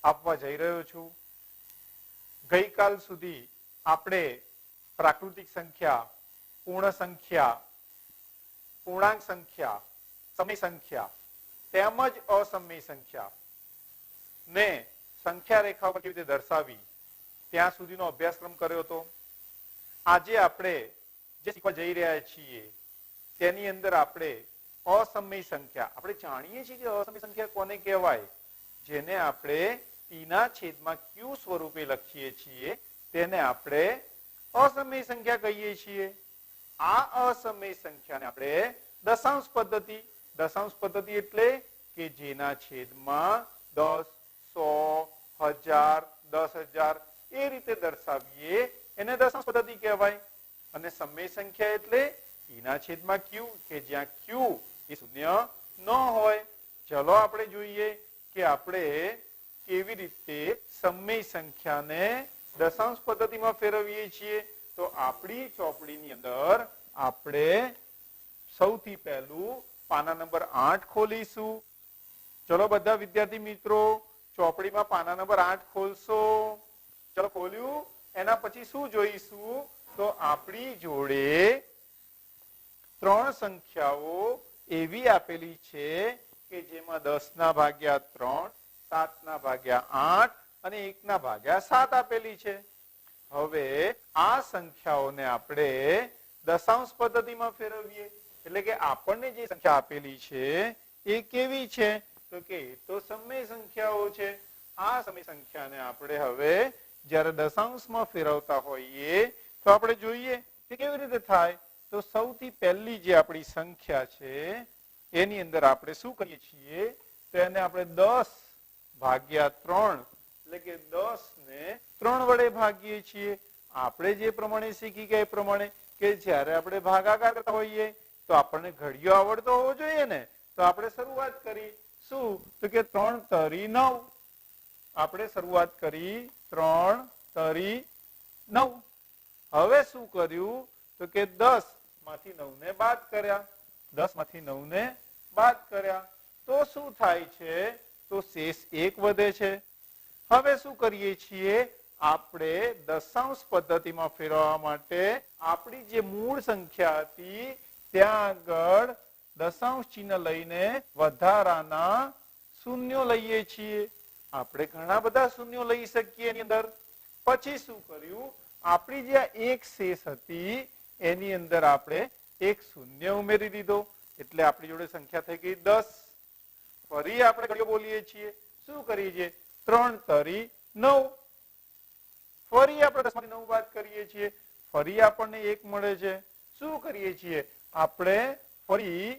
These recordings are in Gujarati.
આપવા જઈ રહ્યો છું। ગઈકાલ સુધી આપણે પ્રાકૃતિક સંખ્યા, પૂર્ણ સંખ્યા, પૂર્ણાંક સંખ્યા, સમય સંખ્યા તેમજ અસમય સંખ્યા ને સંખ્યા રેખા પર કેવી રીતે દર્શાવી ત્યાં સુધીનો અભ્યાસક્રમ કર્યો હતો। આજે આપણે જે શીખવા જઈ રહ્યા છીએ તેની અંદર આપણે અસમય સંખ્યા, આપણે જાણીએ છીએ કે અસમય સંખ્યા કોને કહેવાય, જેને આપણે p ના છેદમાં q સ્વરૂપે લખીએ છીએ તેને આપણે અસમય સંખ્યા કહીએ છીએ। આ અસમય સંખ્યાને આપણે દશાંશ પદ્ધતિ, દશાંશ પદ્ધતિ એટલે કે જેના છેદમાં 10, 100, 1000, 10,000 એ રીતે દર્શાવીએ એને દશાંશ પદ્ધતિ કહેવાય। અને સમય સંખ્યા એટલે p ના છેદમાં q કે જ્યાં q એ શૂન્ય ન હોય। ચલો આપણે જોઈએ કે આપણે કેવી રીતે સમય સંખ્યાને દશાંશ પદ્ધતિમાં ફેરવીએ છીએ। તો આપણી ચોપડીની અંદર આપણે સૌથી પહેલું પાના નંબર 8 ખોલીશું। ચલો બધા વિદ્યાર્થી મિત્રો ચોપડીમાં પાના નંબર 8 ખોલશો। ચલો ખોલ્યું, એના પછી શું જોઈશું તો આપણી જોડે ત્રણ સંખ્યાઓ એવી આપેલી છે કે જેમાં 10 ના ભાગ્યા 3, 7 ના ભાગ્યા 8 અને 1 ના ભાગ્યા 7 આપેલી છે। હવે આ સંખ્યાઓને આપણે દશાંશ પદ્ધતિમાં ફેરવીએ એટલે કે આપણને જે સંખ્યા આપેલી છે એ કેવી છે તો કે તો સમય સંખ્યાઓ છે। આ સમય સંખ્યાને આપણે હવે જ્યારે દશાંશમાં ફેરવતા હોઈએ તો આપણે જોઈએ કે કેવી રીતે થાય। તો સૌથી પહેલી જે આપણી સંખ્યા છે એની અંદર આપણે શું કરીએ છીએ તો એને આપણે 10 ભાગ્યા 3 એટલે કે 10 ને 3 વડે ભાગીએ છીએ। આપણે જે પ્રમાણે શીખી ગયા એ પ્રમાણે કે જ્યારે આપણે ભાગાકાર કરતા હોઈએ તો આપણને ઘડિયો આવડતો હોવો જોઈએ ને। તો આપણે શરૂઆત કરી શું તો કે 3 તરી 9, આપણે શરૂઆત કરી 3 તરી 9। હવે શું કર્યું તો કે 10 માંથી 9 ને બાદ કર્યા, 10 માંથી 9 ને બાદ કર્યા તો શું થાય છે તો શેષ 1 વધે છે। હવે શું કરીએ છીએ આપણે દશાંશ પદ્ધતિમાં ફેરવવા માટે આપણી જે મૂળ સંખ્યા હતી ત્યાં આગળ દશાંશ ચિહ્ન લઈને વધારાના શૂન્યો લઈએ છીએ। આપણે ઘણા બધા શૂન્યો લઈ શકીએ એની અંદર। પછી શું કર્યું આપણી જે એક શેષ હતી એની અંદર આપણે એક શૂન્ય ઉમેરી દીધો એટલે આપણી જોડે સંખ્યા થઈ ગઈ 10। ફરી આપણે ઘડિયો બોલીએ છીએ, શું કરીએ છીએ 3 તરી 9, ફરી આપણે 10 માંથી 9 બાદ કરીએ છીએ, ફરી આપણને 1 મળે છે। શું કરીએ છીએ આપણે ફરી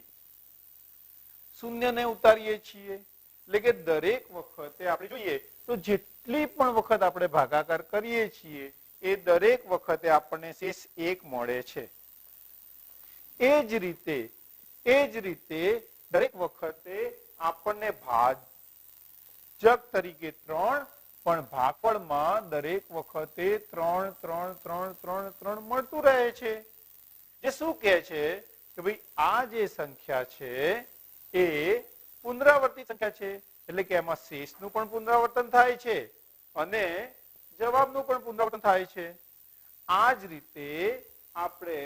શૂન્યને ઉતારીએ છીએ એટલે કે દરેક વખતે આપણે જોઈએ તો જેટલી પણ વખત આપણે ભાગાકાર કરીએ છીએ એ દરેક વખતે આપણને શેષ 1 મળે છે। એ જ રીતે દરેક વખતે આપણને ભાજક તરીકે 3 પણ ભાગફળમાં દરેક વખતે 3 3 3 3 3 મળતું રહે છે। જે શું કહે છે કે ભાઈ આ જે સંખ્યા છે એ પુનરાવર્તિત સંખ્યા છે એટલે કે એમાં શેષનું પણ પુનરાવર્તન થાય છે અને જવાબનું પણ પુનરાવર્તન થાય છે। આ જ રીતે આપણે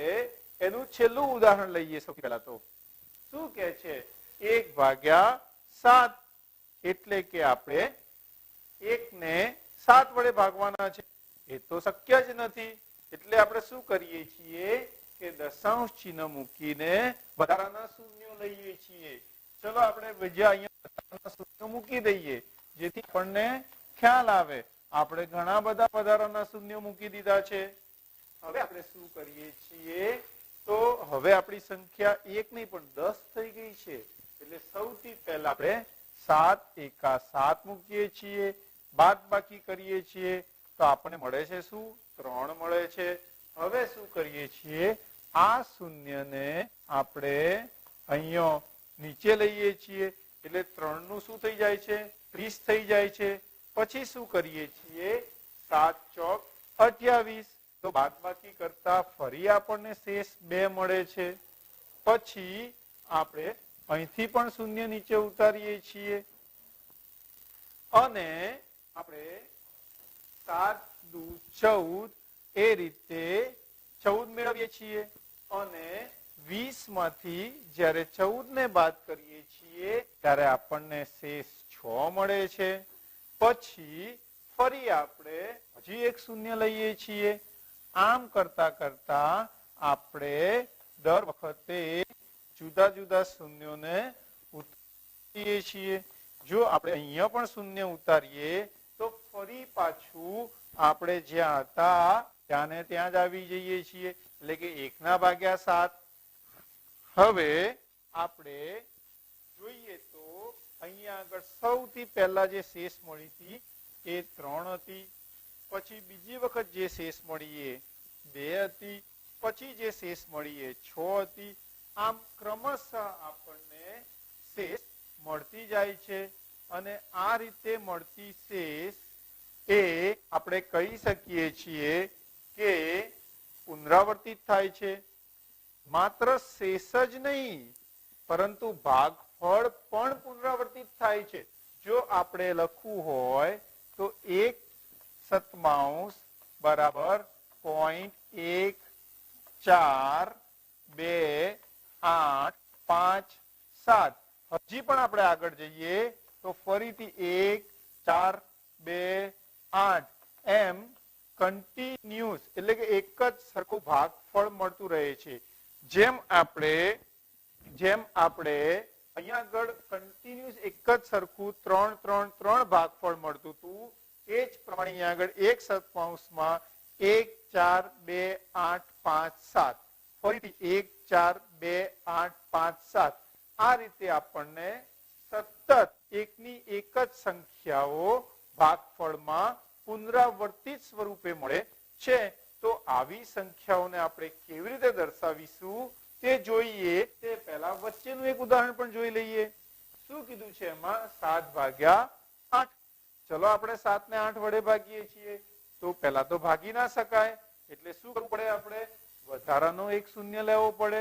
એનું છેલ્લું ઉદાહરણ લઈએ। સૌથી પહેલા તો શું કહે છે 1 ભાગ્યા 7 એટલે કે આપણે 1 ને 7 વડે ભાગવાના છે। એ તો શક્ય જ નથી એટલે આપણે શું કરીએ છીએ કે દશાંશ ચિહ્ન મૂકીને વધારાના શૂન્યો લઈએ છીએ। ચલો આપણે બીજા અહીંયા શૂન્યો મૂકી દઈએ જેથી આપણને ખ્યાલ આવે। આપણે ઘણા બધા વધારાના શૂન્યો મૂકી દીધા છે। હવે આપણે શું કરીએ છીએ તો હવે આપણી સંખ્યા 1 નહીં પણ 10 થઈ ગઈ છે એટલે સૌથી પહેલા આપણે 7 એકા 7 મૂકીએ છીએ, બાદબાકી કરીએ છીએ તો આપણને મળે છે શું 3 મળે છે। હવે શું કરીએ છીએ આ શૂન્યને આપણે અહીંયા નીચે લઈએ છીએ એટલે 3 નું શું થઈ જાય છે 30 થઈ જાય છે। પછી શું કરીએ છીએ 7 ચોક 28 તો બાદબાકી કરતા ફરી આપણને શેષ 2 મળે છે। પછી આપણે અહીંથી પણ શૂન્ય નીચે ઉતારીએ છીએ અને આપણે 7 દુ 14 એ રીતે 14 મેળવીએ છીએ અને 20 માંથી જ્યારે 14 ને બાદ કરીએ છીએ ત્યારે આપણને શેષ 6 મળે છે. પછી ફરી આપણે હજી એક શૂન્ય લઈએ છીએ. આમ કરતા કરતા આપણે દર વખતે જુદા જુદા શૂન્યોને ઉતારીએ છીએ. જો આપણે અહીંયા પણ શૂન્ય ઉતારીએ તો ફરી પાછું આપણે જ્યાં હતા ત્યાંને ત્યાં જ આવી જઈએ છીએ, એટલે કે 1/7. હવે આપણે જોઈએ તો અહીંયા આગળ સૌથી પહેલા જે શેષ મળી હતી એ 3 હતી. પછી બીજી વખત જે શેષ મળી એ 2 હતી. પછી જે શેષ મળી એ 6 હતી. આમ ક્રમશઃ આપણને શેષ મળતી જાય છે અને આ રીતે મળતી શેષ એ આપણે કહી શકીએ છીએ કે પુનરાવર્તિત થાય છે. માત્ર શેષ જ નહીં પરંતુ ભાગફળ પણ પુનરાવર્તિત થાય છે. જો આપણે લખવું હોય તો 1/7 બરાબર 0.142857. હજી પણ આપણે આગળ જઈએ તો ફરીથી 1 4 2 8 એમ કન્ટિન્યુઅસ એટલે કે એક જ સરખું ભાગફળ મળતું રહે છે. જેમ આપણે અહીંયા આગળ કન્ટિન્યુઅસ એક જ સરખું 3 3 3 ભાગફળ મળતું હતું એ જ પ્રમાણે અહીંયા આગળ 1/7 1 4 2 8 5 7 ફરીથી 1 4 2 8 5 7 આ રીતે આપણને સતત એકની એક જ સંખ્યાઓ ભાગફળમાં પુનરાવર્તિત સ્વરૂપે મળે છે. તો આવી સંખ્યાઓને આપણે કેવી રીતે દર્શાવીશું તે જોઈએ તે પહેલા વચ્ચેનું એક ઉદાહરણ પણ જોઈ લઈએ. શું કીધું છે એમાં? 7/8. ચલો આપણે 7 ને 8 વડે ભાગીએ છીએ તો પહેલા તો ભાગી ના શકાય, એટલે શું કરવું પડે? આપણે વધારાનો એક શૂન્ય લેવો પડે.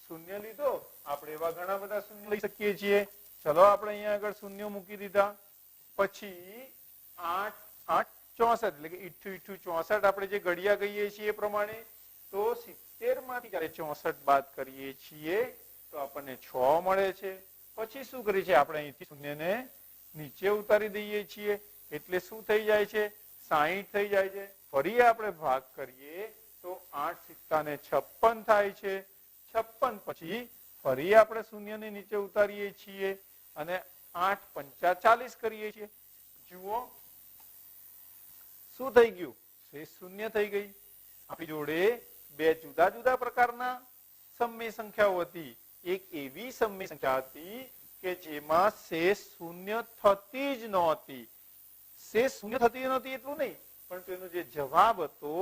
શૂન્ય લીધો, આપણે એવા ઘણા બધા શૂન્ય લઈ શકીએ છીએ. ચલો આપણે અહીંયા આગળ શૂન્ય મૂકી દીધા. પછી 8 8 64 એટલે કે 64 આપણે જે ઘડિયા કહીએ છીએ એ પ્રમાણે તો 70 માંથી જ્યારે 64 બાદ કરીએ છીએ તો આપણને 6 મળે છે. પછી શું કરીએ છીએ? આપણે અહીંથી શૂન્યને નીચે ઉતારી દઈએ છીએ એટલે શું થઈ જાય છે? 60 થઈ જાય છે. ફરી આપણે ભાગ કરીએ તો 8 સિક્કા ને 56 થાય છે. 56 પછી ફરી આપણે શૂન્યને નીચે ઉતારીએ છીએ અને 8 પંચા 40 કરીએ છીએ. જુઓ શું થઈ ગયું? શેષ શૂન્ય થઈ ગઈ. આપણી જોડે બે જુદા જુદા પ્રકારના સમય સંખ્યાઓ હતી. એક એવી સમય સંખ્યા હતી કે જેમાં શેષ શૂન્ય થતી જ નહોતી. શેષ શૂન્ય થતી નહોતી એટલું નહીં, પરંતુ એનો જે જવાબ હતો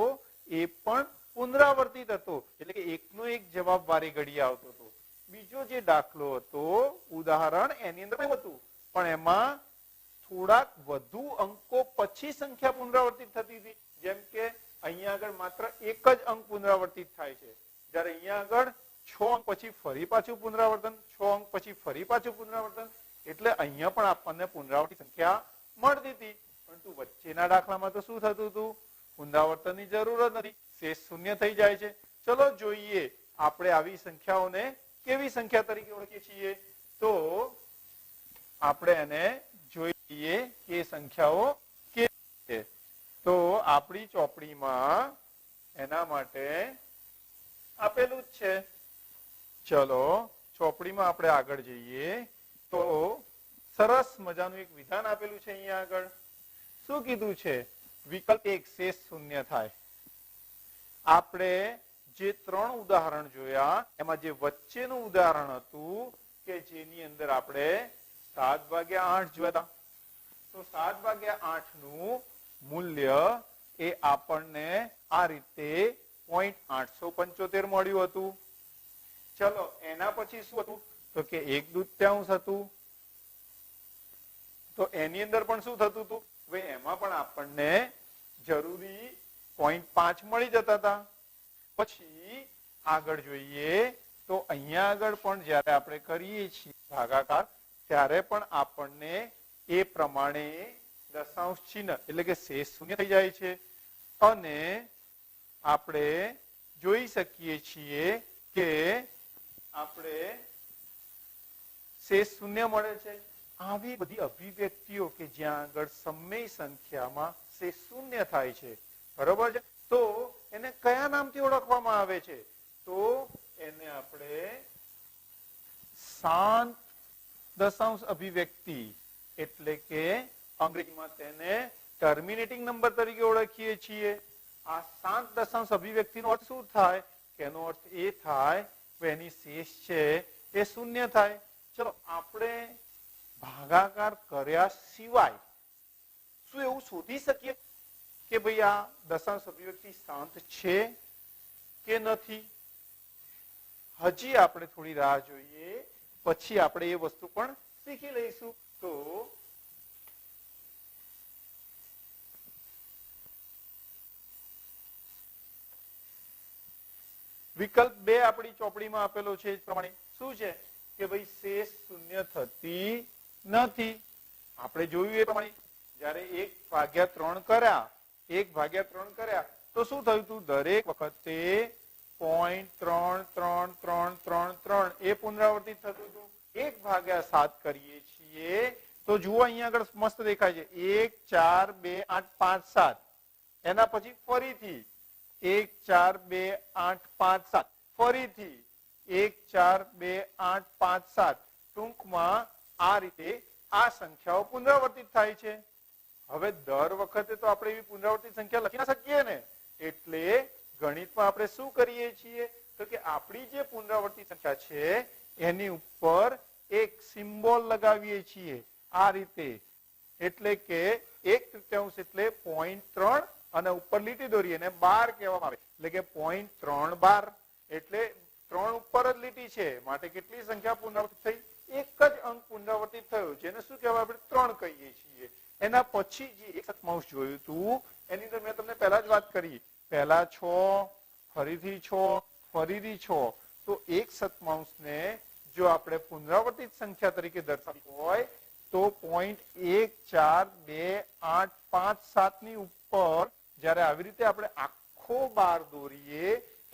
એ પણ પુનરાવર્તિત હતો, એટલે કે એકનો એક જવાબ વારે ઘડીએ આવતો હતો. બીજો જે દાખલો હતો ઉદાહરણ એની અંદર હતું પણ એમાં થોડાક વધુ અંકો પછી સંખ્યા પુનરાવર્તિત થતી હતી. જેમ કે અહીંયા આગળ માત્ર એક જ અંક પુનરાવર્તિત થાય છે, જ્યારે અહીંયા આગળ 6 અંક પછી ફરી પાછું પુનરાવર્તન, 6 અંક પછી ફરી પાછું પુનરાવર્તન, એટલે અહીંયા પણ આપણને પુનરાવર્તિત સંખ્યા મળતી હતી. પરંતુ વચ્ચેના દાખલામાં તો શું થતું હતું? પુનરાવર્તનની જરૂર જ નથી, શેષ શૂન્ય થઈ જાય છે. ચલો જોઈએ આપણે આવી સંખ્યાઓને કેવી સંખ્યા તરીકે ઓળખીએ છીએ. તો આપણે એને જોઈએ કે સંખ્યાઓ કેવી છે. તો આપણી ચોપડીમાં એના માટે આપેલું જ છે. ચલો ચોપડીમાં આપણે આગળ જઈએ તો સરસ મજાનું એક વિધાન આપેલું છે. અહીંયા આગળ શું કીધું છે? વિકલ્પ 1 શેષ શૂન્ય થાય. આપણે જે 3 ઉદાહરણ જોયા એમાં જે વચ્ચેનું ઉદાહરણ હતું કે જેની અંદર આપણે 7/8 જોયા, તો 7/8 નું મૂલ્ય એ આપણને આ રીતે 0.875 મળ્યું હતું. ચલો એના પછી શું હતું? તો કે 1/2 હતું. તો એની અંદર પણ શું થતું હતું? હવે એમાં પણ આપણને જરૂરી 0.5 મળી જતા હતા. પછી આગળ જોઈએ તો અહીંયા આગળ પણ જયારે આપણે કરીએ છીએ ભાગાકાર ત્યારે પણ આપણને એ પ્રમાણે દશાંશ ચિહ્ન એટલે કે શેષ શૂન્ય થઈ જાય છે અને આપણે જોઈ શકીએ છીએ કે આપણે શેષ શૂન્ય મળે છે. આવી બધી અભિવ્યક્તિઓ કે જ્યાં આગળ સમય સંખ્યામાં શેષ શૂન્ય થાય છે, બરોબર છે, તો એને કયા નામથી ઓળખવામાં આવે છે? તો એને આપણે શાંત દશાંશ અભિવ્યક્તિ એટલે કે અંગ્રેજીમાં તેને ટર્મિનેટિંગ નંબર તરીકે ઓળખીએ છીએ. આ શાંત દશાંશ અભિવ્યક્તિનો અર્થ શું થાય? કે એનો અર્થ એ થાય કે એની શેષ છે એ શૂન્ય થાય. ચલો આપણે ભાગાકાર કર્યા સિવાય શું એવું શોધી શકીએ કે ભાઈ આ દશાંશ અભિવ્યક્તિ શાંત છે કે નથી? હજી આપણે થોડી રાહ જોઈએ, પછી આપણે એ વસ્તુ પણ શીખી લઈશું. તો વિકલ્પ 2 આપણી ચોપડીમાં આપેલો છે એ પ્રમાણે શું છે કે ભાઈ શેષ શૂન્ય થતી નથી. આપણે જોયું એ પ્રમાણે જયારે 1/3 કર્યા તો શું થયું હતું? દરેક વખતે 0.33333 એ પુનરાવર્તિત થતું હતું. 1/7 કરીએ છીએ તો જુઓ અહીંયા આગળ મસ્ત દેખાય છે 1 4 2 8 5 7. એના પછી ફરીથી 1 4 2 8 5 7, ફરીથી 1 4 2 8 5 7. ટૂંકમાં આ રીતે આ સંખ્યાઓ પુનરાવર્તિત થાય છે. હવે દર વખતે તો આપણે એવી પુનરાવર્તિત સંખ્યા લખી ના શકીએ ને, એટલે ગણિતમાં આપણે શું કરીએ છીએ તો કે આપણી જે પુનરાવર્તિત સંખ્યા છે એની ઉપર એક સિમ્બોલ લગાવીએ છીએ આ રીતે. એટલે કે 1/3 એટલે 0.3 અને ઉપર લીટી દોરી એને 12 કહેવામાં આવે. એટલે કે 0.312 એટલે 3 ઉપર જ લીટી છે માટે કેટલી સંખ્યા પુનરાવર્તિત થઈ? એક જ અંક પુનરાવર્તિત થયો જેને શું કહેવાય? આપણે 3 કહીએ છીએ. એના પછી જે એક સત્માંશ જોયું હતું એની અંદર મેં તમને પહેલા જ વાત કરી, પહેલા 6, ફરીથી 6, ફરીથી 6. તો એક સત્માંશને જો આપણે પુનરાવર્તિત સંખ્યા તરીકે દર્શાવી હોય તો 0.1428557 ની ઉપર જયારે આવી રીતે આપણે આખો બાર દોરીએ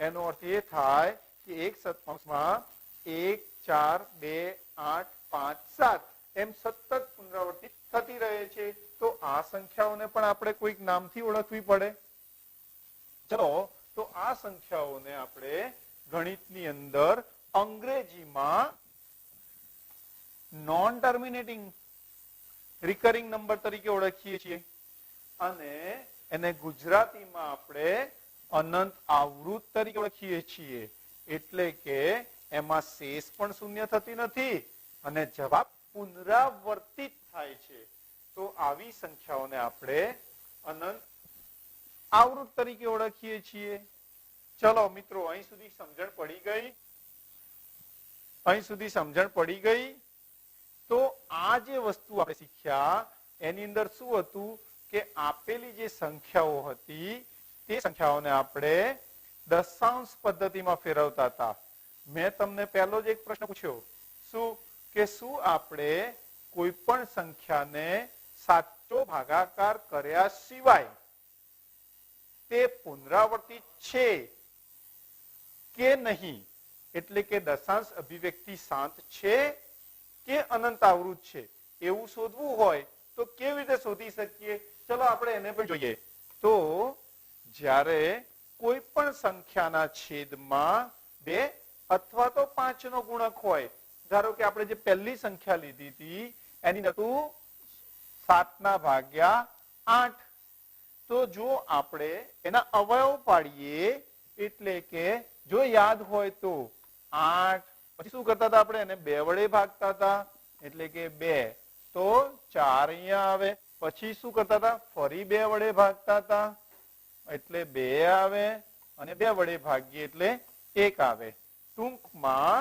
એનો અર્થ એ થાય કે એક સત્માંશમાં 1 4 2 8 5 7 એમ સતત પુનરાવર્તિત થતી રહે છે. તો આ સંખ્યાઓને પણ આપણે કોઈક નામથી ઓળખવી પડે. ચલો તો આ સંખ્યાઓને આપણે ગણિતની અંદર અંગ્રેજીમાં નોન ટર્મિનેટિંગ રિકરિંગ નંબર તરીકે ઓળખીએ છીએ અને એને ગુજરાતીમાં આપણે અનંત આવૃત તરીકે ઓળખીએ છીએ. એટલે કે એમાં શેષ પણ શૂન્ય થતી નથી અને જવાબ પુનરાવર્તિત થાય છે. તો આવી સંખ્યાઓને આપણે અનંત આવૃત તરીકે ઓળખીએ છીએ. ચલો મિત્રો, અહીં સુધી સમજણ પડી ગઈ. તો આ જે વસ્તુ આપણે શીખ્યા એની અંદર શું હતું કે આપેલી જે સંખ્યાઓ હતી તે સંખ્યાઓને આપણે દશાંશ પદ્ધતિમાં ફેરવતા હતા. મેં તમને પહેલો જ એક પ્રશ્ન પૂછ્યો, શું કે શું આપણે કોઈ પણ સંખ્યાને સાચો ભાગાકાર કર્યા સિવાય તે પુનરાવર્તિત છે કે નહીં, એટલે કે દશાંશ અભિવ્યક્તિ શાંત છે કે અનંત આવૃત છે, એવું શોધવું હોય તો કેવી રીતે શોધી શકીએ? ચલો આપણે એને પણ જોઈએ. તો જ્યારે કોઈ પણ સંખ્યાના છેદમાં 2 અથવા તો 5 નો ગુણક હોય, ધારો કે આપણે જે પહેલી સંખ્યા લીધી હતી એની હતું 7/8. તો જો આપણે એના અવયવ પાડીએ એટલે કે જો યાદ હોય તો 8, પછી શું કરતા હતા આપણે? એને 2 વડે ભાગતા હતા એટલે કે 2, તો 4 અહીંયા આવે. પછી શું કરતા હતા? ફરી 2 વડે ભાગતા હતા એટલે 2 આવે અને 2 વડે ભાગીએ એટલે 1 આવે. ટૂંકમાં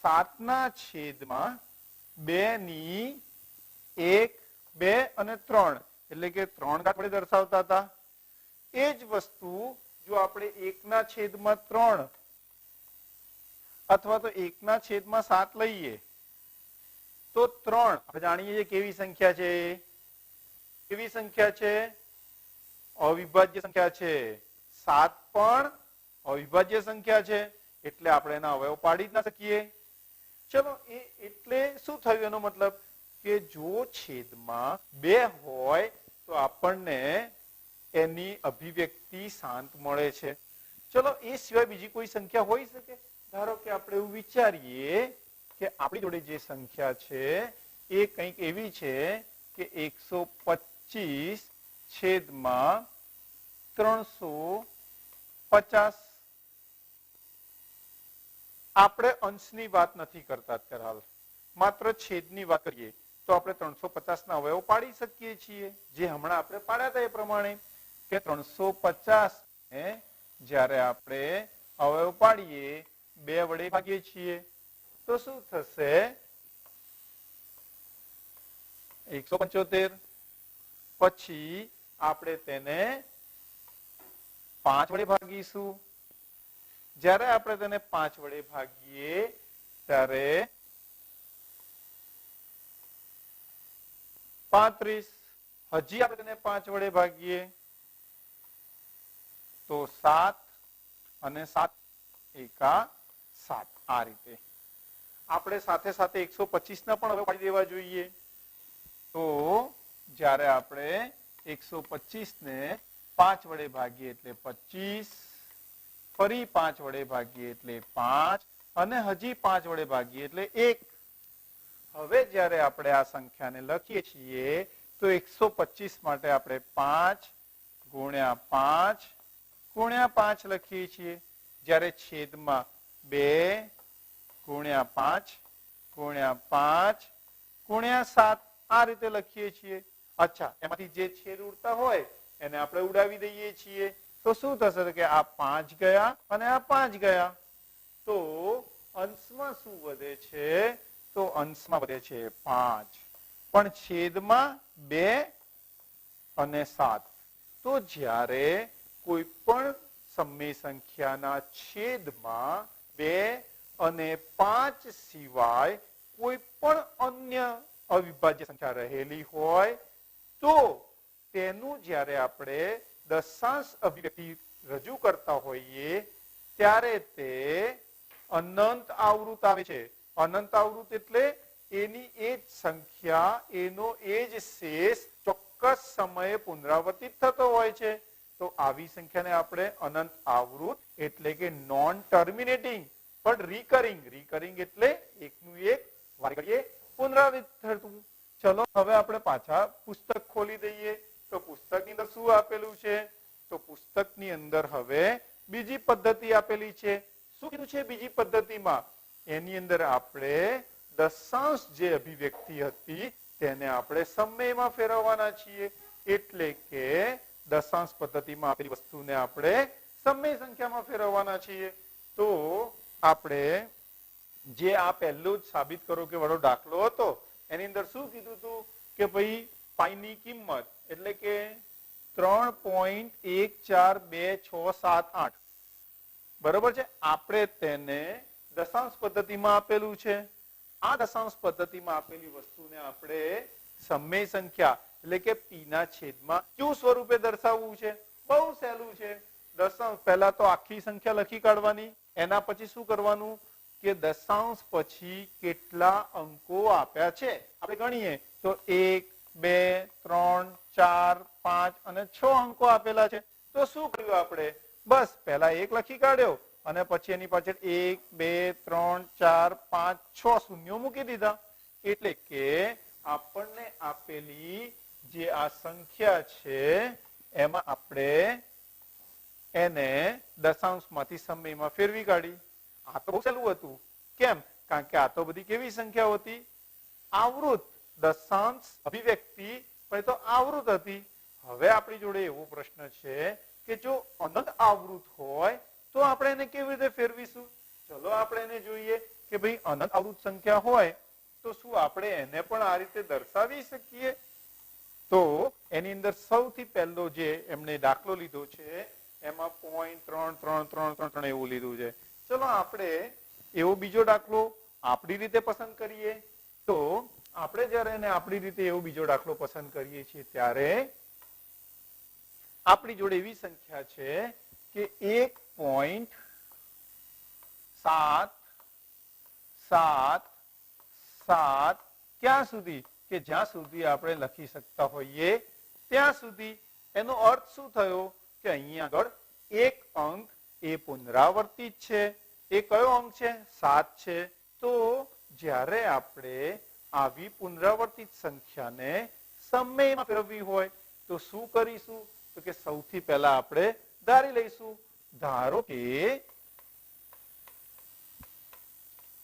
7/2 ની 1, 2 અને 3 એટલે કે 3 ઘાત વડે દર્શાવતા હતા. એ જ વસ્તુ જો આપણે 1/3 અથવા તો 1/7 લઈએ તો 3 આપણે જાણીએ છીએ કેવી સંખ્યા છે? કેવી સંખ્યા છે? અવિભાજ્ય સંખ્યા છે. 7 પણ અવિભાજ્ય સંખ્યા છે, એટલે આપણે એના અવયવ પાડી જ ના શકીએ. ચલો, એટલે શું થયું? એનો મતલબ કે જો છેદમાં 2 હોય તો આપણને એની અભિવ્યક્તિ શાંત મળે છે. ચલો, એ સિવાય બીજી કોઈ સંખ્યા હોઈ શકે? ધારો કે આપણે એવું વિચારીએ કે આપણી જોડે જે સંખ્યા છે એ કંઈક એવી છે કે 125 છેદમાં 350. આપણે અંશની વાત નથી કરતા અત્યારે, હાલ માત્ર છેદની વાત કરીએ તો આપણે 350 ના અવયવ પાડી શકીએ છીએ, જે હમણાં આપણે પાડ્યા હતા એ પ્રમાણે કે 350 ને જ્યારે આપણે અવયવ પાડીએ 2 વડે ભાગીએ છીએ તો શું થશે? 175. પછી આપણે તેને 5 વડે ભાગીશું. જ્યારે આપણે તેને 5 વડે ભાગીએ ત્યારે 35. હજી આપણે તેને 5 વડે ભાગીએ તો 7 અને 7 એકા 7. આ રીતે આપણે સાથે સાથે 125 ના પણ હવે પાડી દેવા જોઈએ. તો જ્યારે આપણે 125 ને 5 વડે ભાગીએ એટલે 25, ફરી 5 વડે ભાગીએ એટલે 5 અને હજી 5 વડે ભાગીએ એટલે 1. હવે જ્યારે આપણે આ સંખ્યાને લખીએ છીએ તો 125 માટે આપણે 5 ગુણ્યા 5 ગુણ્યા 5 લખીએ છીએ. જ્યારે છેદમાં 2 ગુણ્યા 5 ગુણ્યા 5 ગુણ્યા 7 આ રીતે લખીએ છીએ. અચ્છા, એમાંથી જે છેદ ઉડતા હોય એને આપણે ઉડાવી દઈએ છીએ તો શું થશે કે આ 5 ગયા અને આ 5 ગયા. તો અંશમાં શું વધે છે? તો અંશમાં વધે છે 5, પણ છેદમાં 2 અને 7. તો જ્યારે કોઈ પણ સમય સંખ્યાના છેદમાં 2 અને 5 સિવાય કોઈ પણ અન્ય અવિભાજ્ય સંખ્યા રહેલી હોય તો તેનું જ્યારે આપણે દશાંશ અભિવ્યક્તિ રજૂ કરતા હોઈએ ત્યારે તે અનંત આવૃત આવે છે. અનંત આવૃત એટલે એની એ જ સંખ્યા, એનો એ જ શેષ ચોક્કસ સમયે પુનરાવર્તિત થતો હોય છે. તો આવી સંખ્યાને આપણે અનંત આવૃત એટલે કે નોન ટર્મિનેટિંગ પણ રિકરિંગ. રિકરિંગ એટલે એકનું એક વારે પુનરાવર્તિત થતું. ચલો, હવે આપણે પાછા પુસ્તક ખોલી દઈએ તો પુસ્તકની અંદર શું આપેલું છે? તો પુસ્તકની અંદર હવે બીજી પદ્ધતિ આપેલી છે. શું કીધું છે બીજી પદ્ધતિમાં? એની અંદર આપણે દશાંશ જે અભિવ્યક્તિ હતી તેને આપણે સમયમાં ફેરવવાના છીએ. એટલે કે દશાંશ પદ્ધતિમાં આપેલી વસ્તુને આપણે સમય સંખ્યામાં ફેરવવાના છીએ. તો આપણે જે આ પહેલું જ સાબિત કરો કે વાળો દાખલો હતો એની અંદર શું કીધું હતું કે ભાઈ પાઈની કિંમત એટલે કે 3.142678 બરોબર છે. આપણે તેને દશાંશ પદ્ધતિમાં આપેલું છે. આ દશાંશ પદ્ધતિમાં આપેલી વસ્તુને આપણે સમય સંખ્યા એટલે કે p ના છેદમાં q સ્વરૂપે દર્શાવવું છે. બહુ સહેલું છે. દશાંશ પહેલા તો આખી સંખ્યા લખી કાઢવાની, એના પછી શું કરવાનું કે દશાંશ પછી કેટલા અંકો આપ્યા છે આપણે ગણીએ તો 1, 2, 3, 4, 5 અને 6 અંકો આપેલા છે. તો શું કર્યું આપણે? બસ પહેલા 1 લખી કાઢ્યો અને પછી એની પાછળ 1, 2, 3, 4, 5, 6 શૂન્યો મૂકી દીધા. એટલે કે આપણને આપેલી જે આ સંખ્યા છે એમાં આપણે એને દશાંશમાંથી સમયમાં ફેરવી કાઢી. આ તો બહુ સહેલું હતું. કેમ? કારણ કે આ તો બધી કેવી સંખ્યાઓ હતી? આવૃત. દશાંશ અભિવ્યક્તિ પણ તો આવૃત હતી. હવે આપણી જોડે એવો પ્રશ્ન છે કે જો અનંત આવૃત હોય તો આપણે એને કેવી રીતે ફેરવીશું? ચલો આપણે એને જોઈએ કે ભાઈ અનંત આવૃત સંખ્યા હોય તો શું આપણે એને પણ આ રીતે દર્શાવી શકીએ? તો એની અંદર સૌથી પહેલો જે એમણે દાખલો લીધો છે એમાં 0.3333 એવું લીધું છે. ચલો આપણે એવો બીજો દાખલો આપણી રીતે પસંદ કરીએ. તો આપણે જ્યારે એને આપણી રીતે એવો બીજો દાખલો પસંદ કરીએ છીએ ત્યારે આપણી જોડે એવી સંખ્યા છે કે 1.777 ક્યાં સુધી કે જ્યાં સુધી આપણે લખી શકતા હોઈએ ત્યાં સુધી. એનો અર્થ શું થયો કે અહીંયા આગળ એક અંક એ પુનરાવર્તિત છે. એ કયો અંક છે? 7 છે. તો જ્યારે આપણે આવી પુનરાવર્તિત સંખ્યાને સમયમાં ફેરવવી હોય તો શું કરીશું? તો કે સૌથી પહેલા આપણે ધારી લઈશું. ધારો કે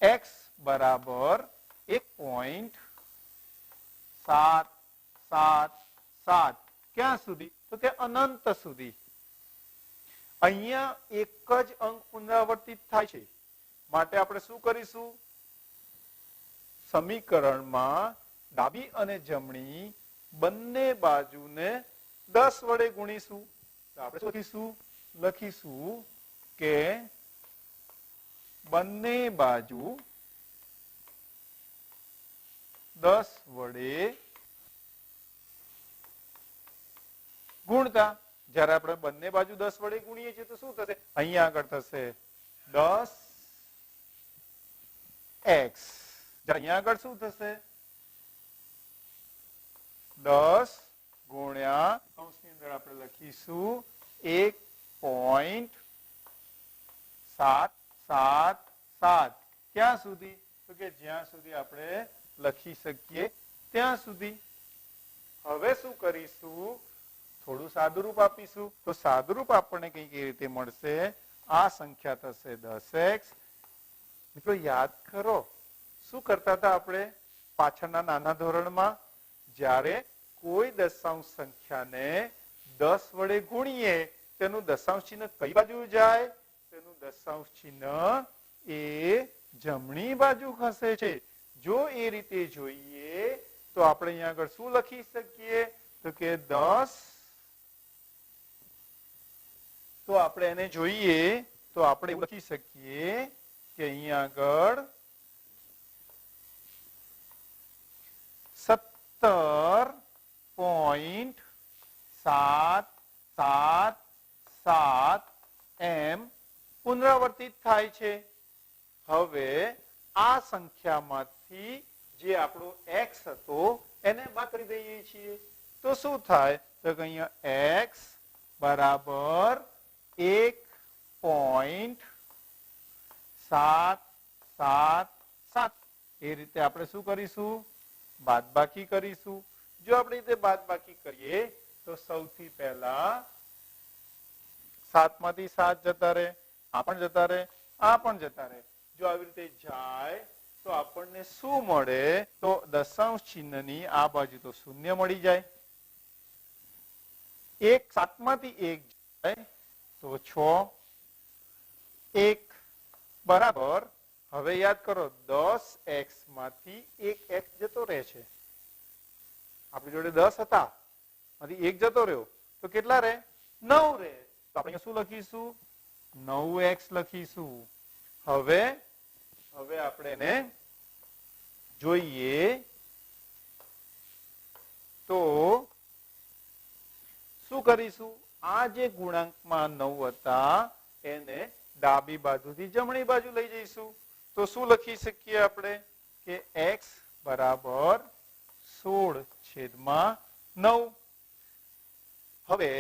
x બરાબર 1.777 ક્યાં સુધી? તો કે અનંત સુધી. અહીંયા એક જ અંક પુનરાવર્તિત થાય છે માટે આપણે શું કરીશું? સમીકરણમાં ડાબી અને જમણી બંને બાજુને 10 વડે ગુણીશું. તો આપણે શું લખીશું કે બંને બાજુ 10 વડે ગુણતા. જ્યારે આપણે બંને બાજુ 10 વડે ગુણીએ છીએ તો શું થશે? અહીંયા આગળ થશે 10x. અહીંયા આગળ શું થશે? 10 ગુણ્યા કૌંસની અંદર આપણે લખીશું 1.777 ક્યાં સુધી? તો કે જ્યાં સુધી આપણે લખી શકીએ ત્યાં સુધી. હવે શું કરીશું? થોડું સાદુરૂપ આપીશું. તો સાદુરૂપ આપણને કઈ રીતે મળશે? આ સંખ્યા થશે 10x. મિત્રો યાદ કરો શું કરતા હતા આપણે પાછળના નાના ધોરણમાં? જ્યારે કોઈ દશાંશ સંખ્યાને 10 વડે ગુણીએ તેનું દશાંશ ચિહ્ન કઈ બાજુ જાય? તેનું દશાંશ ચિહ્ન એ જમણી બાજુ ખસે છે. જો એ રીતે જોઈએ તો આપણે અહીંયા આગળ શું લખી શકીએ? તો કે 10. તો આપણે એને જોઈએ તો આપણે એવું લખી શકીએ કે અહીંયા આગળ 17.777 એમ પુનરાવર્તિત થાય છે. હવે આ સંખ્યામાંથી જે આપણો x હતો એને બાદ કરી દઈએ છીએ તો શું થાય? તો કે અહીંયા x બરાબર 1.777. એ રીતે આપણે શું કરીશું? બાદબાકી કરીશું. જો આપણે રીતે બાદબાકી કરીએ તો સૌથી પહેલા 7 માંથી 7 જતા રહે, આ પણ જતા રહે, આ પણ જતા રહે. જો આવી રીતે જાય તો આપણને શું મળે? તો દશાંશ ચિહ્નની આ બાજુ તો શૂન્ય મળી જાય. 7 માંથી 1 જાય તો 6. 1 બરાબર. હવે યાદ કરો 10x માંથી 1x જતો રહે છે. આપણી જોડે 10 હતા માંથી 1 જતો રહ્યો તો કેટલા રહે? 9 રહે. તો આપણે શું લખીશું? 9x લખીશું. હવે આપણે એને જોઈએ તો શું કરીશું? આ જે ગુણાંકમાં 9 હતા એને ડાબી બાજુથી જમણી બાજુ લઈ જઈશું. તો શું લખી શકીએ આપણે કે x બરાબર 16/9. હવે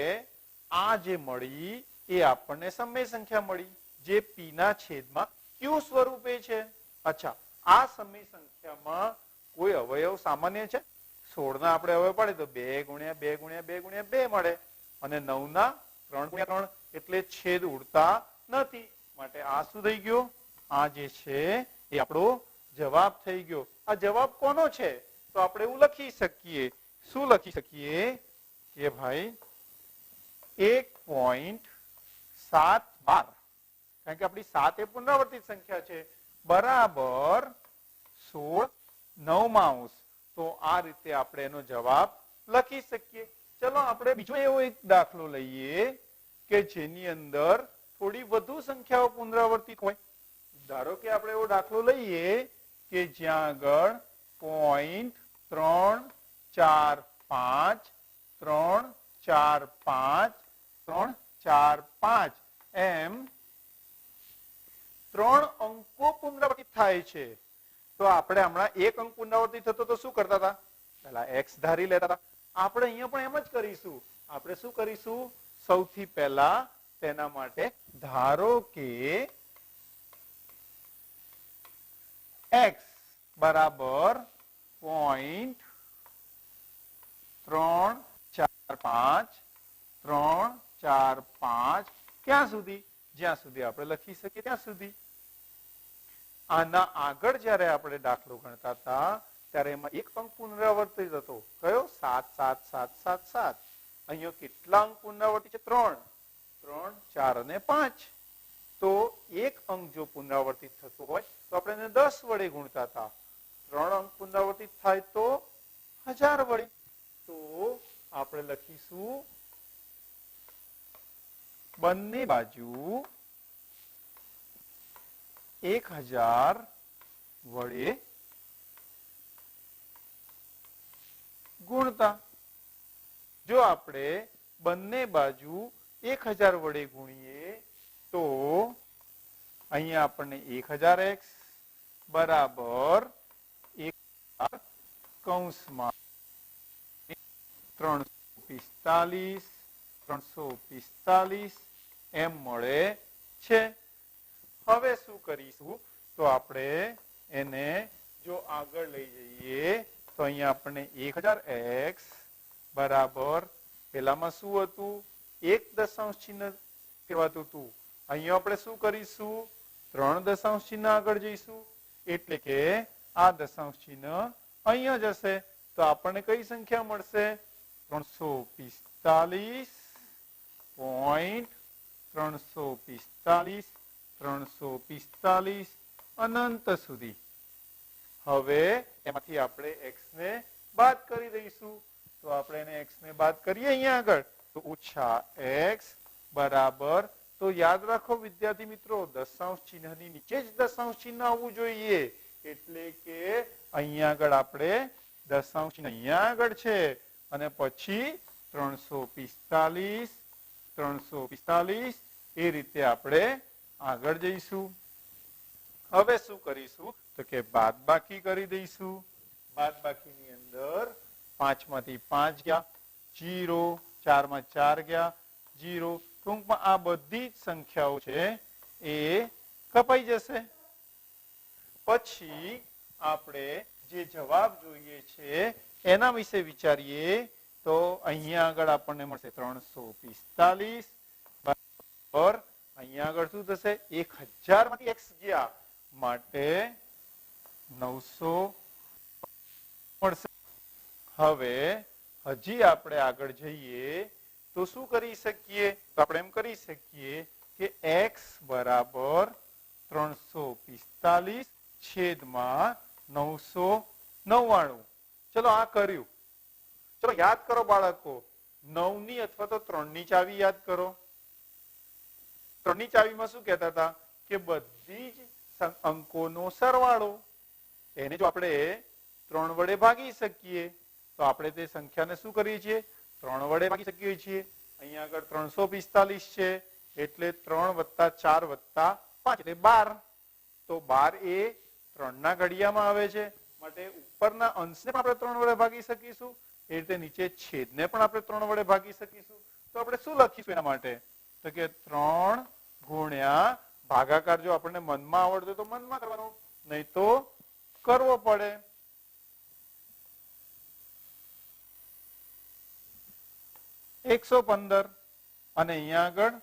આ જે મળી એ આપણને સમય સંખ્યા મળી જે p ના છેદમાં q સ્વરૂપે છે. અચ્છા, આ સમય સંખ્યામાં કોઈ અવયવ સામાન્ય છે? 16 ના આપણે અવયવ પાડે તો 2 ગુણ્યા 2 ગુણ્યા 2 ગુણ્યા 2 મળે અને 9 ના 3 ગુણ્યા 3 એટલે છેદ ઉડતા નથી. માટે આ શું થઈ ગયો? આ જે છે એ આપણો જવાબ થઈ ગયો. આ જવાબ કોનો છે? તો આપણે એવું લખી શકીએ. શું લખી શકીએ કે ભાઈ 1.712 કારણ કે આપણી 7 એ પુનરાવર્તિત સંખ્યા છે બરાબર 16/9. તો આ રીતે આપણે એનો જવાબ લખી શકીએ. ચલો આપણે બીજો એવો એક દાખલો લઈએ કે જેની અંદર થોડી વધુ સંખ્યાઓ પુનરાવર્તિત હોય. ધારો કે આપણે એવો દાખલો લઈએ કે જ્યાં આગળ 0.5 3 4 5 3 4 5 3 4 5 એમ 3 અંકો પુનરાવર્તિત થાય છે. તો આપણે હમણાં એક અંક પુનરાવર્તિત થતો તો શું કરતા હતા? પહેલા x ધારી લેતા હતા. આપણે અહીંયા પણ એમ જ કરીશું. આપણે શું કરીશું? સૌથી પહેલા તેના માટે ધારો કે x બરાબર 0.345 345 ક્યાં સુધી? જ્યાં સુધી આપણે લખી શકીએ ત્યાં સુધી. આના આગળ જ્યારે આપણે દાખલો ગણતા હતા ત્યારે એમાં એક અંક પુનરાવર્તિત હતો. કયો? 7 7 7 7 7. અહીંયા કેટલા અંક પુનરાવર્તિત છે? 3 3 4 અને 5. તો એક અંક જો પુનરાવર્તિત થતો હોય તો આપણે એને 10 વડે ગુણતા હતા. 3 અંક પુનરાવર્તિત થાય તો 1000 વડે. તો આપણે લખીશું બંને બાજુ 1000 વડે ગુણતા. જો આપણે બંને બાજુ 1000 વડે ગુણીએ તો અહીંયા આપણને 1000x બરાબર 1000 કૌંસમાં 345 345 એમ મળે છે. હવે શું કરીશું? તો આપણે એને જો આગળ લઈ જઈએ તો અહીંયા આપણને 1000x બરાબર પેલામાં શું હતું? એક દશાંશ ચિહ્ન કહેવાતું હતું. અહીંયા આપણે શું કરીશું? 3 દશાંશ ચિહ્ન આગળ જઈશું એટલે કે આ દશાંશ ચિહ્ન અહીંયા જશે. તો આપણને કઈ સંખ્યા મળશે? 345.345 345 અનંત સુધી. હવે એમાંથી આપણે x ને બાદ કરી દઈશું. તો આપણે એને x ને બાદ કરીએ અહીંયા આગળ તો -x બરાબર, તો યાદ રાખો વિદ્યાર્થી મિત્રો, દશાંશ ચિહ્નની નીચે જ દશાંશ ચિહ્ન આવવું જોઈએ. એટલે કે અહીંયા આગળ આપણે દશાંશ ચિહ્ન અહીંયા આગળ છે અને પછી 345 345 એ રીતે આપણે આગળ જઈશું. હવે શું કરીશું? તો કે બાદબાકી કરી દઈશું. બાદબાકીની અંદર 5 માંથી 5 ગયા 0, 4 માં 4 ગયા 0. ટૂંકમાં આ બધી જ સંખ્યાઓ છે એ કપાઈ જશે. પછી આપણે જે જવાબ જોઈએ છે એના વિશે વિચારીએ તો અહીંયા આગળ આપણને મળશે 345 બરાબર અહીંયા આગળ શું થશે? 1000 માંથી x ગયા માટે 900 મળશે. હવે હજી આપણે આગળ જઈએ તો શું કરી શકીએ? તો આપણે એમ કરી શકીએ કે x બરાબર 345 છેદમાં 999. ચલો આ કર્યું. ચલો યાદ કરો બાળકો, 9 ની અથવા તો 3 ની ચાવી યાદ કરો. 3 ની ચાવીમાં શું કહેતા હતા? કે બધી જ અંકોનો સરવાળો. એને જો આપણે 3 વડે ભાગી શકીએ તો આપણે તે સંખ્યાને શું કરીએ છીએ? 3 વડે ભાગી શકીએ છીએ. અહીંયા આગળ 345 છે એટલે 3 + 4 + 5 એટલે 12. તો 12 એ 3 ના ઘડિયામાં આવે છે માટે ઉપરના અંશને પણ આપણે 3 વડે ભાગી શકીશું. એ રીતે નીચે છેદને પણ આપણે 3 વડે ભાગી શકીશું. તો આપણે શું લખીશું એના માટે? તો કે 3 ગુણ્યા ભાગાકાર. જો આપણને મનમાં આવડતું તો મનમાં કરવાનો, નહીં તો કરવો પડે. $115 અને અહીંયા આગળ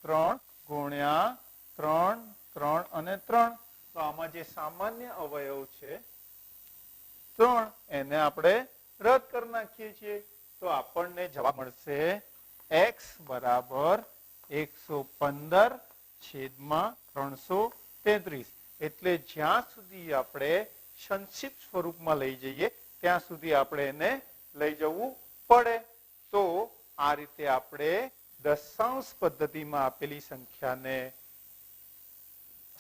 3 ગુણ્યા 3 3 અને 3. તો આમાં જે સામાન્ય અવયવ છે 3 એને આપણે રદ કરી નાખીએ છીએ. તો આપણને જવાબ મળશે x બરાબર 115 છેદમાં 333. એટલે જ્યાં સુધી આપણે સંક્ષિપ્ત સ્વરૂપમાં લઈ જઈએ ત્યાં સુધી આપણે એને લઈ જવું પડે. તો આ રીતે આપણે દશાંશ પદ્ધતિમાં આપેલી સંખ્યાને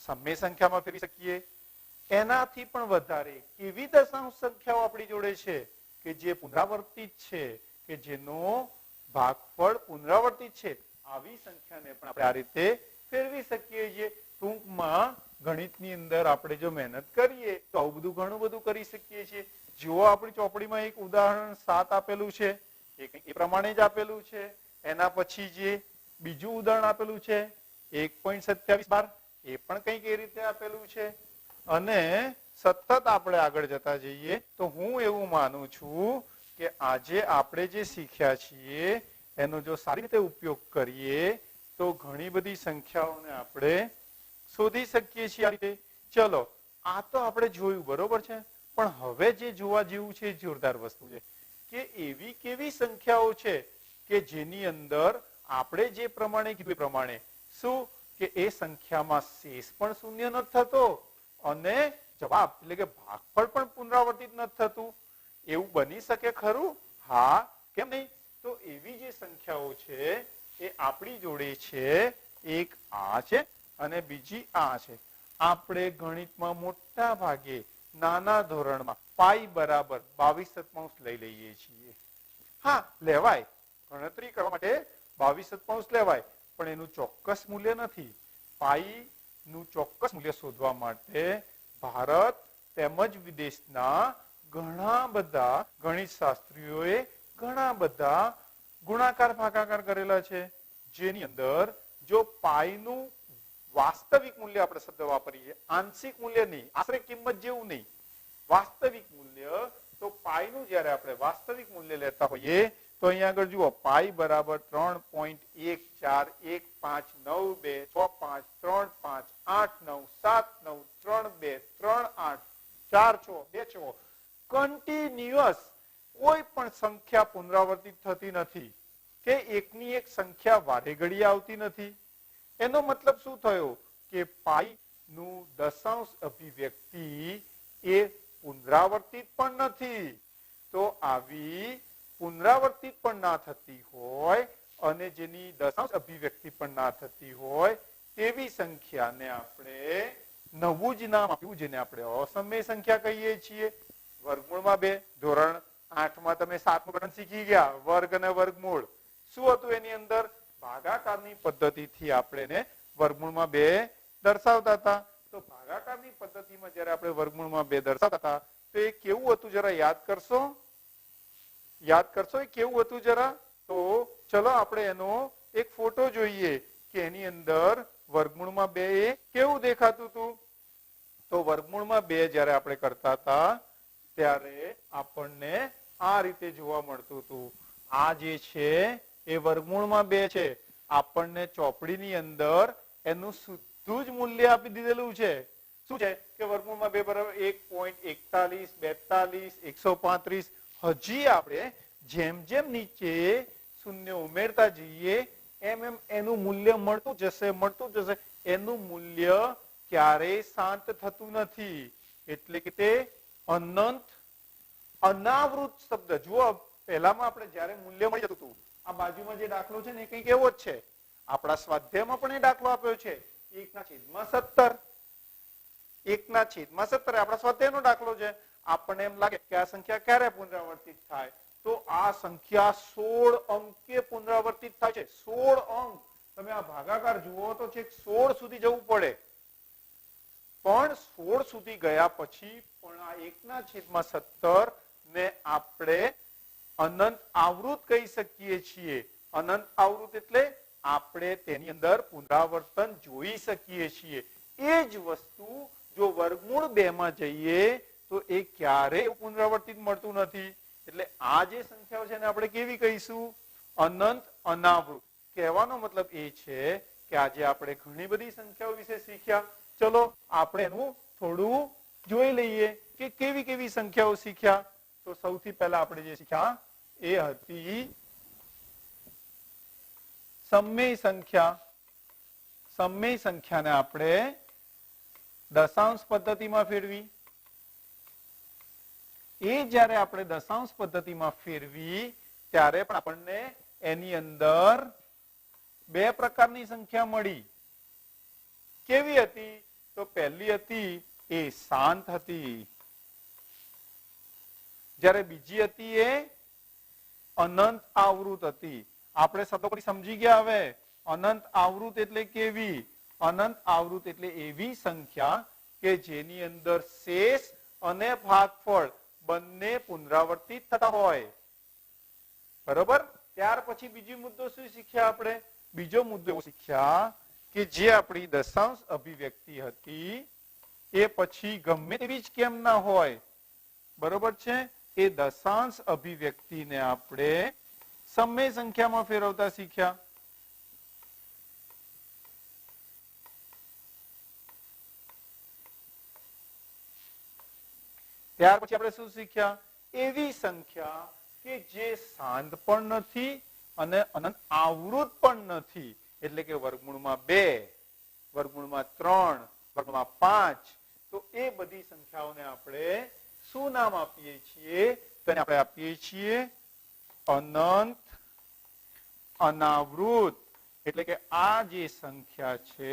સમય સંખ્યામાં ફેરવી શકીએ. એનાથી પણ વધારે કેવી દશાંશ સંખ્યાઓ આપણી જોડે છે કે જે પુનરાવર્તિત છે, કે જેનો ભાગફળ પુનરાવર્તિત છે, આવી સંખ્યાને પણ આપણે આ રીતે ફેરવી શકીએ છીએ. ટૂંકમાં ગણિતની અંદર આપણે જો મહેનત કરીએ તો આવું બધું ઘણું બધું કરી શકીએ છીએ. જુઓ આપણી ચોપડીમાં એક ઉદાહરણ 7 આપેલું છે, એ પ્રમાણે જ આપેલું છે. એના પછી જે બીજું ઉદાહરણ આપેલું છે 1.2712, એ પણ કંઈક એ રીતે આપેલું છે. અને સતત આપણે આગળ જતા જઈએ તો હું એવું માનું છું કે આજે આપણે જે શીખ્યા છીએ એનો જો સારી રીતે ઉપયોગ કરીએ તો ઘણી બધી સંખ્યાઓને આપણે શોધી શકીએ છીએ આ રીતે. ચલો, આ તો આપણે જોયું, બરોબર છે. પણ હવે જે જોવા જેવું છે એ જોરદાર વસ્તુ છે કે એવી કેવી સંખ્યાઓ છે કે જેની અંદર આપણે જે પ્રમાણે કીધું પ્રમાણે શું કે એ સંખ્યામાં શેષ પણ શૂન્ય નથી થતો અને જવાબ એટલે કે ભાગફળ પણ પુનરાવર્તિત નથી થતું. એવું બની શકે ખરું? હા, કેમ નહીં? તો એવી જે સંખ્યાઓ છે એ આપણી જોડે છે. એક આ છે અને બીજી આ છે. આપણે ગણિતમાં મોટા ભાગે નાના ધોરણમાં પાઈ બરાબર 22/7 લઈ લઈએ છીએ. હા, લેવાય, ગણતરી કરવા માટે 22/7 લેવાય, પણ એનું ચોક્કસ મૂલ્ય નથી. પાઈ નું ચોક્કસ મૂલ્ય શોધવા માટે ભારત તેમજ વિદેશના ઘણા બધા ગણિત શાસ્ત્રીઓએ ઘણા બધા ગુણાકાર ભાગાકાર કરેલા છે, જેની અંદર જો પાઈનું વાસ્તવિક મૂલ્ય આપણે શબ્દ વાપરીએ, આંશિક મૂલ્ય નહીં, આશરે કિંમત જેવું નહીં, વાસ્તવિક મૂલ્ય, તો પાઈનું જ્યારે આપણે વાસ્તવિક મૂલ્ય લેતા હોઈએ તો અહીંયા આગળ જુઓ, પાઈ બરાબર 3.1415395897238 કન્ટિન્યુઅસ કોઈ પણ સંખ્યા પુનરાવર્તિત થતી નથી કે એકની એક સંખ્યા વારે ઘડીએ આવતી નથી. એનો મતલબ શું થયો કે પાઈ નું દશાંશ અભિવ્યક્તિ એ પુનરાવર્તિત પણ નથી. તો આવી પુનરાવર્તિત પણ ના થતી હોય અને જેની દશાંશ અભિવ્યક્તિ પણ ના થતી હોય તેવી સંખ્યાને આપણે નવું જ નામ આપ્યું, જેને આપણે અસમય સંખ્યા કહીએ છીએ. વર્ગમૂળમાં 2, ધોરણ 8માં તમે 7મું ગણન શીખી ગયા, વર્ગ અને વર્ગમૂળ. શું હતું એની અંદર? ભાગાકારની પદ્ધતિથી આપણે એને વર્ગમૂળમાં 2 દર્શાવતા હતા. તો ભાગાકારની પદ્ધતિમાં જ્યારે આપણે વર્ગમૂળમાં 2 દર્શાવતા હતા તો એ કેવું હતું જરા યાદ કરશો? યાદ કરશો એ કેવું હતું જરા? તો ચલો આપણે એનો એક ફોટો જોઈએ કે એની અંદર વર્ગમૂળમાં 2 એ કેવું દેખાતું હતું. તો વર્ગમૂળમાં 2 જ્યારે આપણે કરતા હતા ત્યારે આપણને આ રીતે જોવા મળતું હતું. આ જે છે એ વર્ગમૂળમાં 2 છે. આપણને ચોપડીની અંદર એનું સીધું જ મૂલ્ય આપી દીધેલું છે. શું છે કે વર્ગમૂળમાં 2 બરાબર 1.41 42 135. હજી આપણે જેમ જેમ નીચે શૂન્ય ઉમેરતા જઈએ એમ એમ એનું મૂલ્ય મળતું જશે. એનું મૂલ્ય ક્યારેય શાંત થતું નથી. એટલે કે તે અનંત અનાવૃત શબ્દ. જુઓ, પહેલામાં આપણે જ્યારે મૂલ્ય મળી જતું હતું, આ બાજુમાં જે દાખલો છે ને એ કંઈક એવો જ છે. આપણા સ્વાધ્યાયમાં પણ એ દાખલો આપ્યો છે 1/17. 1/17 આપણા સ્વાધ્યાયનો દાખલો છે. આપણને એમ લાગે કે આ સંખ્યા ક્યારે પુનરાવર્તિત થાય? તો આ સંખ્યા 16 અંકે પુનરાવર્તિત થાય છે. 16 અંક. તમે આ ભાગાકાર જુઓ તો છેક 16 સુધી જવું પડે, પણ 16 સુધી ગયા પછી પણ આ 1/17 ને આપણે અનંત આવૃત કહી શકીએ છીએ. અનંત આવૃત એટલે આપણે તેની અંદર પુનરાવર્તન જોઈ શકીએ છીએ. એ જ વસ્તુ જો વર્ગમૂળ 2 માં જઈએ તો એ ક્યારેય પુનરાવર્તિત મળતું નથી. એટલે આ જે સંખ્યાઓ છે ને આપણે કેવી કહીશું? અનંત અનાવૃત. કહેવાનો મતલબ એ છે કે આજે આપણે ઘણી બધી સંખ્યાઓ વિશે શીખ્યા. ચલો આપણે એનું થોડું જોઈ લઈએ કે કેવી કેવી સંખ્યાઓ શીખ્યા. તો સૌથી પહેલા આપણે જે શીખ્યા એ હતી સમય સંખ્યા. સમય સંખ્યાને આપણે દશાંશ પદ્ધતિમાં ફેરવી. એ જ્યારે આપણે દશાંશ પદ્ધતિમાં ફેરવી ત્યારે પણ આપણને એની અંદર 2 પ્રકારની સંખ્યા મળી. કેવી હતી? તો પહેલી હતી એ શાંત હતી. જ્યારે બીજી હતી એ અનંત આવૃત હતી. આપણે શબ્દો પછી સમજી ગયા. હવે અનંત આવૃત એટલે કેવી? અનંત આવૃત એટલે એવી સંખ્યા કે જેની અંદર શેષ અને ભાગફળ બંને પુનરાવર્તિત થતા હોય. બરોબર. ત્યાર પછી બીજો મુદ્દો શું શીખ્યા આપણે? બીજો મુદ્દો શીખ્યા કે જે આપણી દશાંશ અભિવ્યક્તિ હતી એ પછી ગમે તેવી જ કેમ ના હોય, બરોબર છે, એ દશાંશ અભિવ્યક્તિને આપણે સમય સંખ્યામાં ફેરવતા શીખ્યા. ત્યાર પછી આપણે શું શીખ્યા? એવી સંખ્યા કે જે શાંત પણ નથી અને અનંત આવૃત પણ નથી. એટલે કે વર્ગમૂળમાં 2, વર્ગમૂળમાં 3, વર્ગમૂળમાં 5. તો એ બધી સંખ્યાઓને આપણે શું નામ આપીએ છીએ? તો એને આપણે આપીએ છીએ અનંત અનાવૃત. એટલે કે આ જે સંખ્યા છે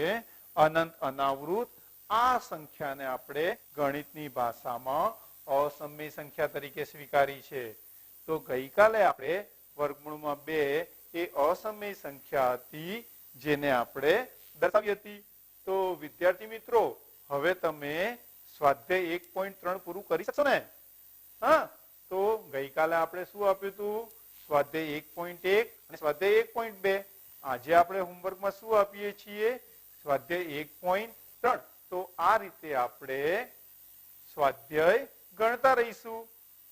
અનંત અનાવૃત, આ સંખ્યાને આપણે ગણિતની ભાષામાં અસમય સંખ્યા તરીકે સ્વીકારી છે. તો ગઈકાલે આપણે વર્ગમૂળમાં 2 એ અસમય સંખ્યા હતી જેને આપણે દર્શાવી હતી. તો વિદ્યાર્થી મિત્રો, હવે તમે સ્વાધ્યાય 1.3 પૂરું કરી શકશો ને? હા. તો ગઈકાલે આપણે શું આપ્યું હતું? સ્વાધ્યાય 1.1 અને સ્વાધ્યાય 1.2. આજે આપણે હોમવર્કમાં શું આપીએ છીએ? સ્વાધ્યાય 1.3. તો આ રીતે આપણે સ્વાધ્યાય ગણતા રહીશું.